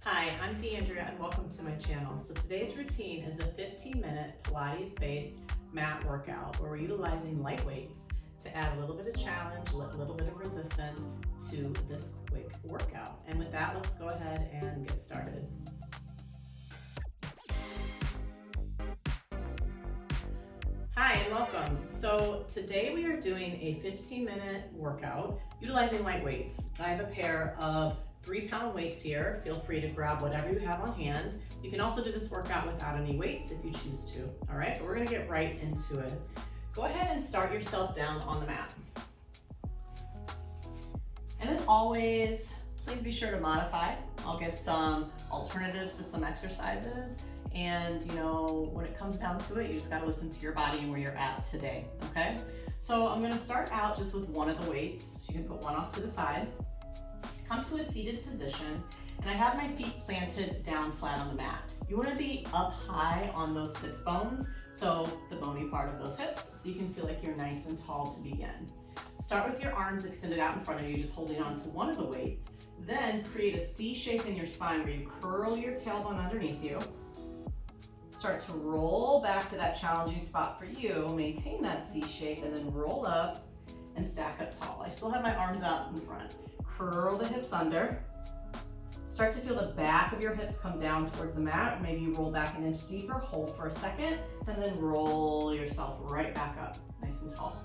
Hi, I'm Deanndria and welcome to my channel. So today's routine is a 15-minute Pilates-based mat workout where we're utilizing light weights to add a little bit of challenge, a little bit of resistance to this quick workout. And with that, let's go ahead and get started. Hi and welcome. So today we are doing a 15-minute workout utilizing light weights. I have a pair of 3-pound weights here. Feel free to grab whatever you have on hand. You can also do this workout without any weights if you choose to. All right, but we're gonna get right into it. Go ahead and start yourself down on the mat. And as always, please be sure to modify. I'll give some alternatives to some exercises. And when it comes down to it, you just gotta listen to your body and where you're at today, okay? So I'm gonna start out just with one of the weights. So you can put one off to the side. Come to a seated position, and I have my feet planted down flat on the mat. You wanna be up high on those sits bones, so the bony part of those hips, so you can feel like you're nice and tall to begin. Start with your arms extended out in front of you, just holding on to one of the weights. Then create a C shape in your spine where you curl your tailbone underneath you. Start to roll back to that challenging spot for you. Maintain that C shape and then roll up and stack up tall. I still have my arms out in front. Curl the hips under. Start to feel the back of your hips come down towards the mat. Maybe you roll back an inch deeper, hold for a second, and then roll yourself right back up, nice and tall.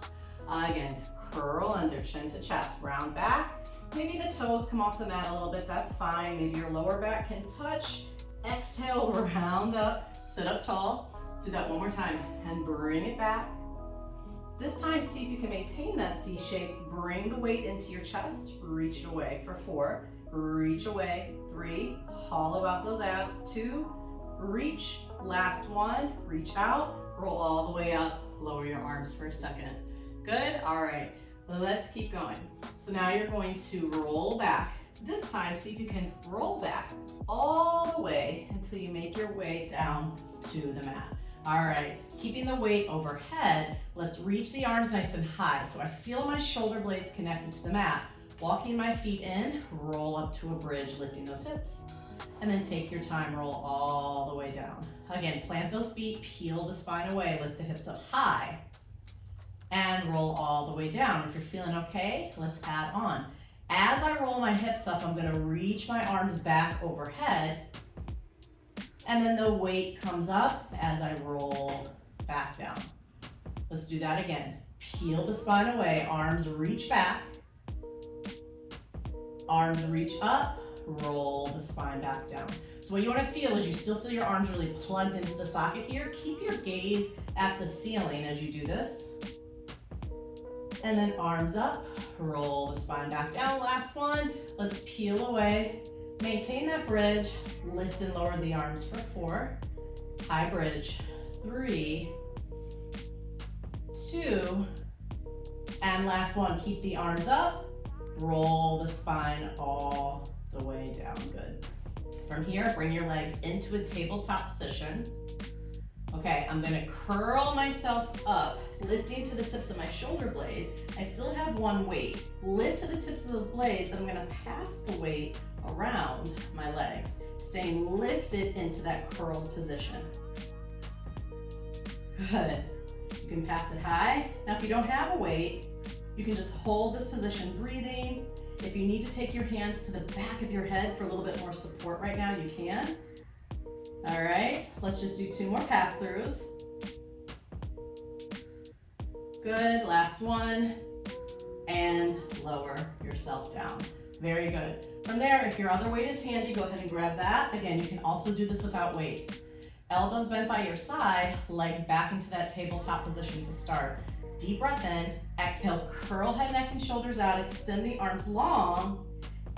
Again, curl under, chin to chest, round back. Maybe the toes come off the mat a little bit, that's fine. Maybe your lower back can touch. Exhale, round up, sit up tall. Let's do that one more time and bring it back. This time, see if you can maintain that C shape. Bring the weight into your chest, reach it away for 4, reach away, 3, hollow out those abs, 2, reach, last one, reach out, roll all the way up, lower your arms for a second. Good, all right, let's keep going. So now you're going to roll back. This time, see if you can roll back all the way until you make your way down to the mat. All right, keeping the weight overhead, let's reach the arms nice and high. So I feel my shoulder blades connected to the mat. Walking my feet in, roll up to a bridge, lifting those hips. And then take your time, roll all the way down. Again, plant those feet, peel the spine away, lift the hips up high, and roll all the way down. If you're feeling okay, let's add on. As I roll my hips up, I'm gonna reach my arms back overhead, and then the weight comes up as I roll back down. Let's do that again. Peel the spine away, arms reach back, arms reach up, roll the spine back down. So what you wanna feel is you still feel your arms really plugged into the socket here. Keep your gaze at the ceiling as you do this. And then arms up, roll the spine back down. Last one, let's peel away. Maintain that bridge, lift and lower the arms for 4, high bridge, 3, 2, and last one, keep the arms up, roll the spine all the way down, good. From here, bring your legs into a tabletop position. Okay, I'm gonna curl myself up, lifting to the tips of my shoulder blades. I still have one weight. Lift to the tips of those blades, I'm gonna pass the weight around my legs, staying lifted into that curled position. Good. You can pass it high. Now if you don't have a weight, you can just hold this position, breathing. If you need to take your hands to the back of your head for a little bit more support right now, you can. All right, let's just do 2 more pass-throughs. Good, last one. And lower yourself down. Very good. From there, if your other weight is handy, go ahead and grab that. Again, you can also do this without weights. Elbows bent by your side, legs back into that tabletop position to start. Deep breath in, exhale, curl head, neck, and shoulders out, extend the arms long.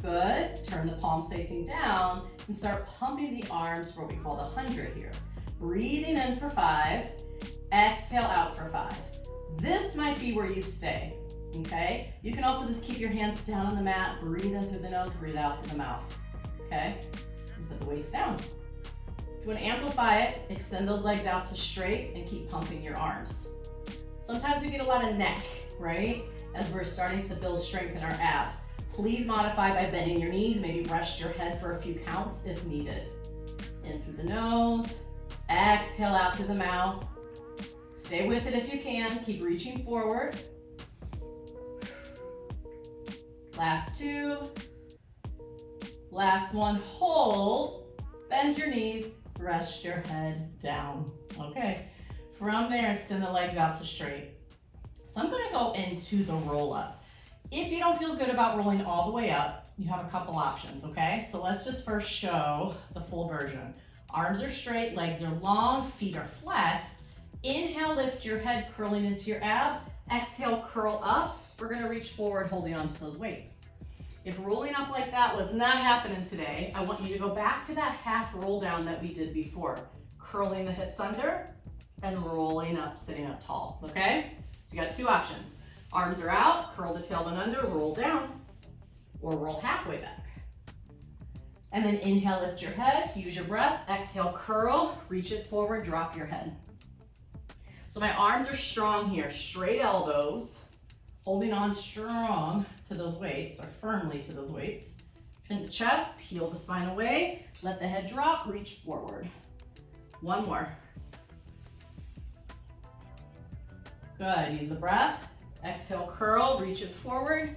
Good, turn the palms facing down and start pumping the arms for what we call the 100 here. Breathing in for 5, exhale out for 5. This might be where you stay, okay? You can also just keep your hands down on the mat, breathe in through the nose, breathe out through the mouth, okay? And put the weights down. If you want to amplify it, extend those legs out to straight and keep pumping your arms. Sometimes we get a lot of neck, right? As we're starting to build strength in our abs. Please modify by bending your knees, maybe rest your head for a few counts if needed. In through the nose, exhale out through the mouth. Stay with it if you can, keep reaching forward. Last two. Last one, hold, bend your knees, rest your head down. Okay, from there, extend the legs out to straight. So I'm gonna go into the roll up. If you don't feel good about rolling all the way up, you have a couple options, okay? So let's just first show the full version. Arms are straight, legs are long, feet are flexed. Inhale, lift your head, curling into your abs. Exhale, curl up. We're gonna reach forward, holding onto those weights. If rolling up like that was not happening today, I want you to go back to that half roll down that we did before. Curling the hips under and rolling up, sitting up tall, okay? So you got two options. Arms are out, curl the tailbone under, roll down, or roll halfway back. And then inhale, lift your head, use your breath, exhale, curl, reach it forward, drop your head. So my arms are strong here, straight elbows, holding on strong to those weights, or firmly to those weights. Chin to chest, peel the spine away, let the head drop, reach forward. One more. Good, use the breath. Exhale, curl, reach it forward.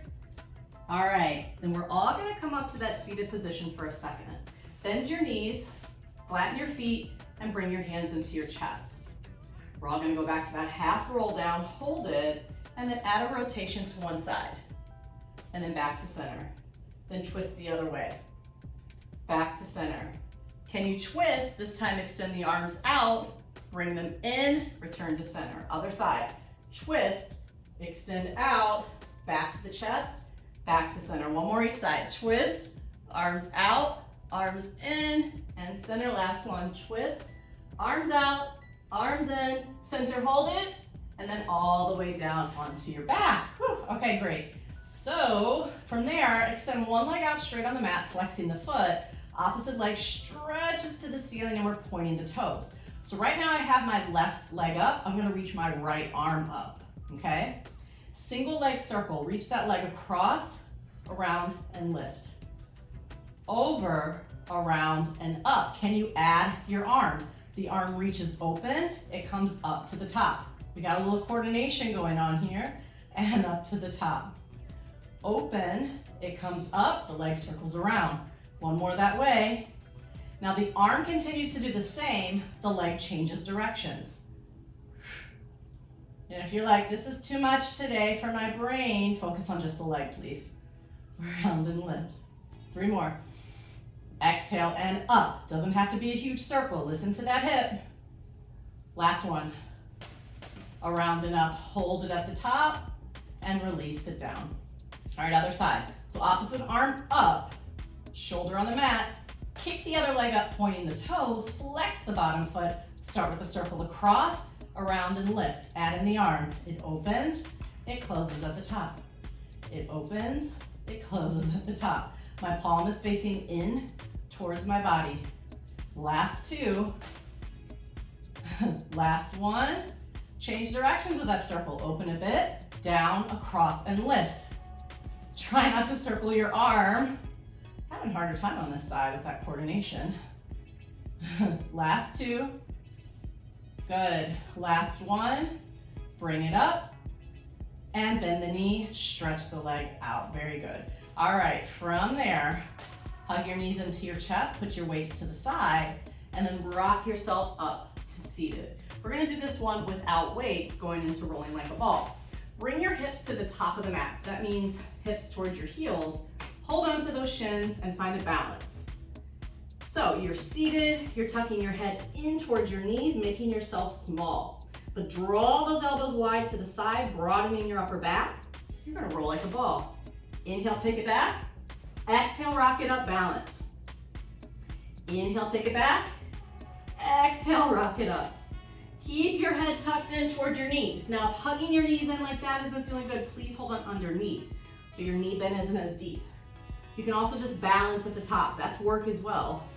All right, then we're all gonna come up to that seated position for a second. Bend your knees, flatten your feet, and bring your hands into your chest. We're all gonna go back to that half roll down, hold it, and then add a rotation to one side. And then back to center. Then twist the other way. Back to center. Can you twist? This time extend the arms out, bring them in, return to center. Other side. Twist, extend out, back to the chest, back to center. One more each side. Twist, arms out, arms in, and center. Last one. Twist, arms out, arms in, center, hold it, and then all the way down onto your back. Whew. Okay, great. So from there, extend one leg out straight on the mat, flexing the foot. Opposite leg stretches to the ceiling and we're pointing the toes. So right now I have my left leg up. I'm gonna reach my right arm up, okay? Single leg circle, reach that leg across, around, and lift. Over, around, and up. Can you add your arm? The arm reaches open, it comes up to the top. We got a little coordination going on here, and up to the top. Open, it comes up, the leg circles around. One more that way. Now the arm continues to do the same, the leg changes directions. And if you're like, this is too much today for my brain, focus on just the leg, please. Round and lift. 3 more. Exhale and up. Doesn't have to be a huge circle. Listen to that hip. Last one. Around and up. Hold it at the top and release it down. All right, other side. So opposite arm up, shoulder on the mat. Kick the other leg up, pointing the toes. Flex the bottom foot. Start with a circle across, around and lift. Add in the arm. It opens, it closes at the top. It opens, it closes at the top. My palm is facing in towards my body. Last 2. Last one. Change directions with that circle. Open a bit, down, across, and lift. Try not to circle your arm. Having a harder time on this side with that coordination. Last 2. Good. Last one. Bring it up and bend the knee, stretch the leg out. Very good. All right, from there, hug your knees into your chest, put your weights to the side, and then rock yourself up to seated. We're gonna do this one without weights, going into rolling like a ball. Bring your hips to the top of the mat. So that means hips towards your heels. Hold on to those shins and find a balance. So you're seated, you're tucking your head in towards your knees, making yourself small. But draw those elbows wide to the side, broadening your upper back. You're gonna roll like a ball. Inhale, take it back. Exhale, rock it up, balance. Inhale, take it back. Exhale, rock it up. Keep your head tucked in towards your knees. Now, if hugging your knees in like that isn't feeling good, please hold on underneath so your knee bend isn't as deep. You can also just balance at the top. That's work as well.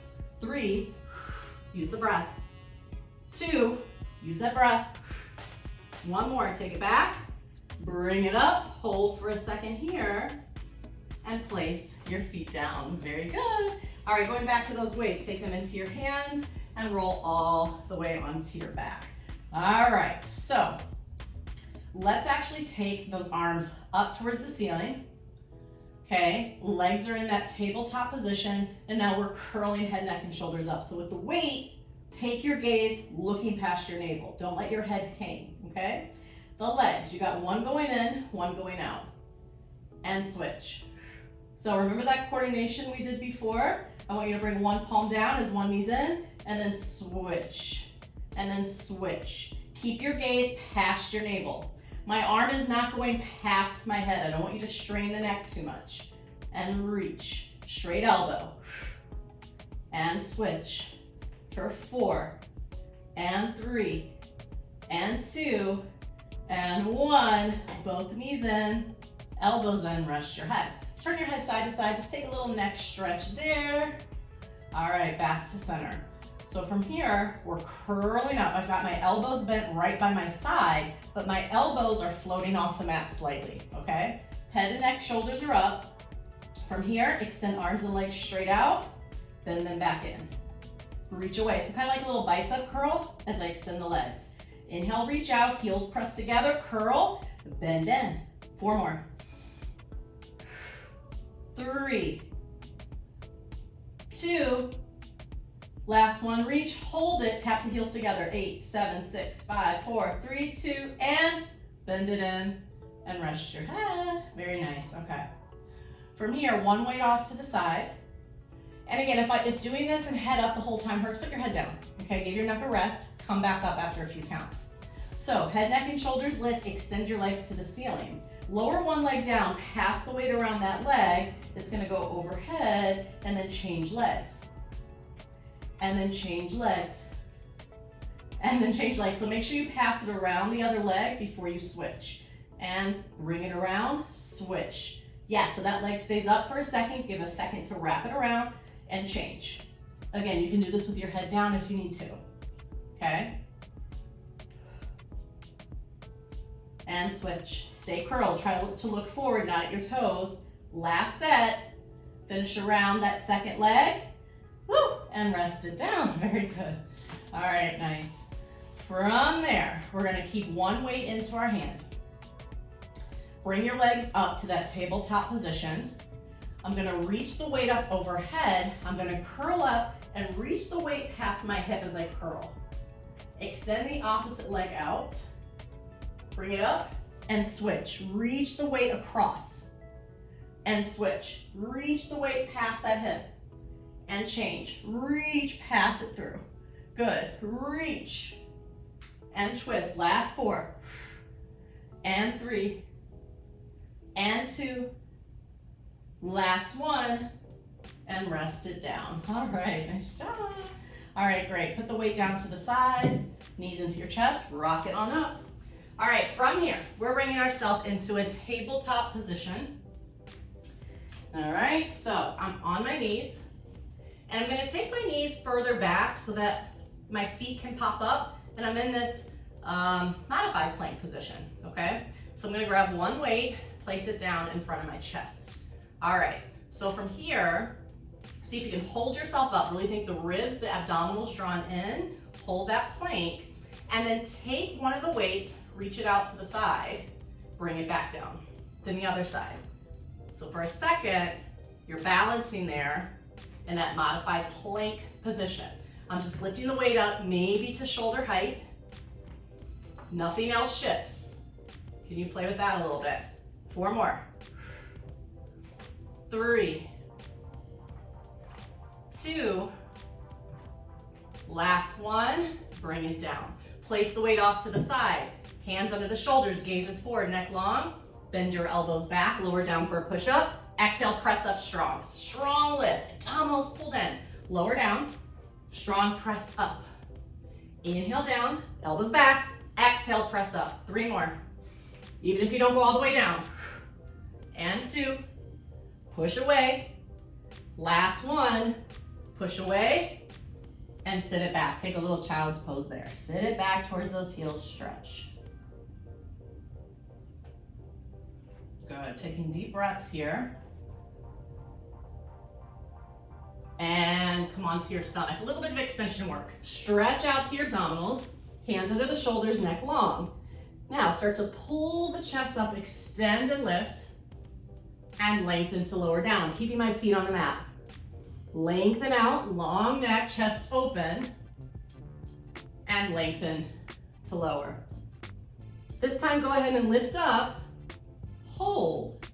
3, use the breath. 2, use that breath. 1 more, take it back. Bring it up, hold for a second here. and place your feet down. Very good. All right, going back to those weights, take them into your hands and roll all the way onto your back. All right, so let's actually take those arms up towards the ceiling. Okay, legs are in that tabletop position, and now we're curling head, neck, and shoulders up. So with the weight, take your gaze looking past your navel. Don't let your head hang, okay? The legs, you got one going in, one going out. And switch. So remember that coordination we did before? I want you to bring one palm down as one knee's in, and then switch, and then switch. Keep your gaze past your navel. My arm is not going past my head. I don't want you to strain the neck too much. And reach, straight elbow. And switch for 4, and 3, and 2, and 1. Both knees in, elbows in, rest your head. Turn your head side to side, just take a little neck stretch there. All right, back to center. So from here, we're curling up. I've got my elbows bent right by my side, but my elbows are floating off the mat slightly, okay? Head and neck, shoulders are up. From here, extend arms and legs straight out, bend them back in. Reach away, so kind of like a little bicep curl as I extend the legs. Inhale, reach out, heels press together, curl, bend in. 4 more. 3, 2, last one, reach, hold it, tap the heels together. 8, 7, 6, 5, 4, 3, 2, and bend it in and rest your head. Very nice, okay. From here, one weight off to the side. And again, if doing this and head up the whole time hurts, put your head down, okay? Give your neck a rest, come back up after a few counts. So head, neck, and shoulders lift, extend your legs to the ceiling. Lower one leg down, pass the weight around that leg. It's gonna go overhead, and then change legs. And then change legs. And then change legs. So make sure you pass it around the other leg before you switch. And bring it around, switch. Yeah, so that leg stays up for a second. Give a second to wrap it around and change. Again, you can do this with your head down if you need to, okay? And switch. Stay curled. Try to look forward, not at your toes. Last set. Finish around that second leg. Woo, and rest it down. Very good. All right, nice. From there, we're gonna keep one weight into our hand. Bring your legs up to that tabletop position. I'm gonna reach the weight up overhead. I'm gonna curl up and reach the weight past my hip as I curl. Extend the opposite leg out. Bring it up and switch. Reach the weight across and switch. Reach the weight past that hip and change. Reach, pass it through. Good. Reach and twist. Last 4 and 3 and 2. Last 1 and rest it down. All right, nice job. All right, great. Put the weight down to the side, knees into your chest, rock it on up. All right, from here, we're bringing ourselves into a tabletop position. All right, so I'm on my knees, and I'm gonna take my knees further back so that my feet can pop up, and I'm in this modified plank position, okay? So I'm gonna grab one weight, place it down in front of my chest. All right, so from here, see if you can hold yourself up, really think the ribs, the abdominals drawn in, hold that plank, and then take one of the weights, reach it out to the side, bring it back down. Then the other side. So for a second, you're balancing there in that modified plank position. I'm just lifting the weight up, maybe to shoulder height. Nothing else shifts. Can you play with that a little bit? 4 more. 3, 2, last 1, bring it down. Place the weight off to the side, hands under the shoulders, gazes forward, neck long, bend your elbows back, lower down for a push-up. Exhale, press up strong. Strong lift, abdominals pulled in. Lower down, strong press up. Inhale down, elbows back. Exhale, press up. 3 more. Even if you don't go all the way down. And 2, push away. Last 1, push away. And sit it back. Take a little child's pose there. Sit it back towards those heels, stretch. Good, taking deep breaths here. And come onto your stomach. A little bit of extension work. Stretch out to your abdominals, hands under the shoulders, neck long. Now start to pull the chest up, extend and lift, and lengthen to lower down, keeping my feet on the mat. Lengthen out, long neck, chest open, and lengthen to lower. This time, go ahead and lift up, hold.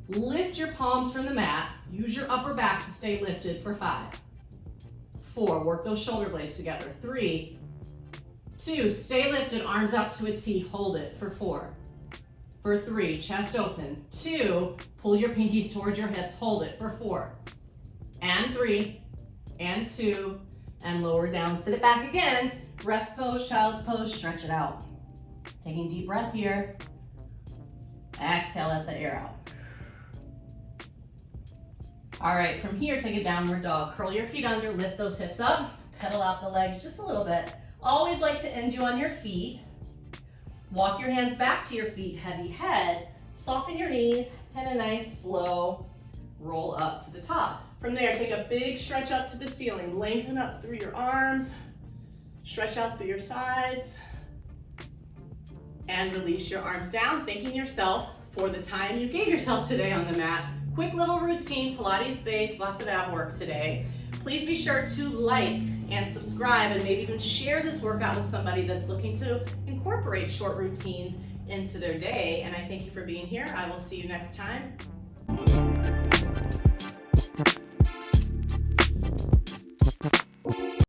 Lift your palms from the mat. Use your upper back to stay lifted for 5, 4, work those shoulder blades together, 3, 2, stay lifted, arms out to a T, hold it for 4, for 3, chest open, 2, pull your pinkies towards your hips, hold it for 4, and 3, and 2, and lower down, sit it back again, rest pose, child's pose, stretch it out. Taking a deep breath here, exhale, let the air out. All right, from here, take a downward dog. Curl your feet under, lift those hips up, pedal out the legs just a little bit. Always like to end you on your feet. Walk your hands back to your feet, heavy head. Soften your knees, and a nice slow roll up to the top. From there, take a big stretch up to the ceiling. Lengthen up through your arms, stretch out through your sides, and release your arms down, thanking yourself for the time you gave yourself today on the mat. Quick little routine, Pilates base, lots of ab work today. Please be sure to like and subscribe and maybe even share this workout with somebody that's looking to incorporate short routines into their day. And I thank you for being here. I will see you next time.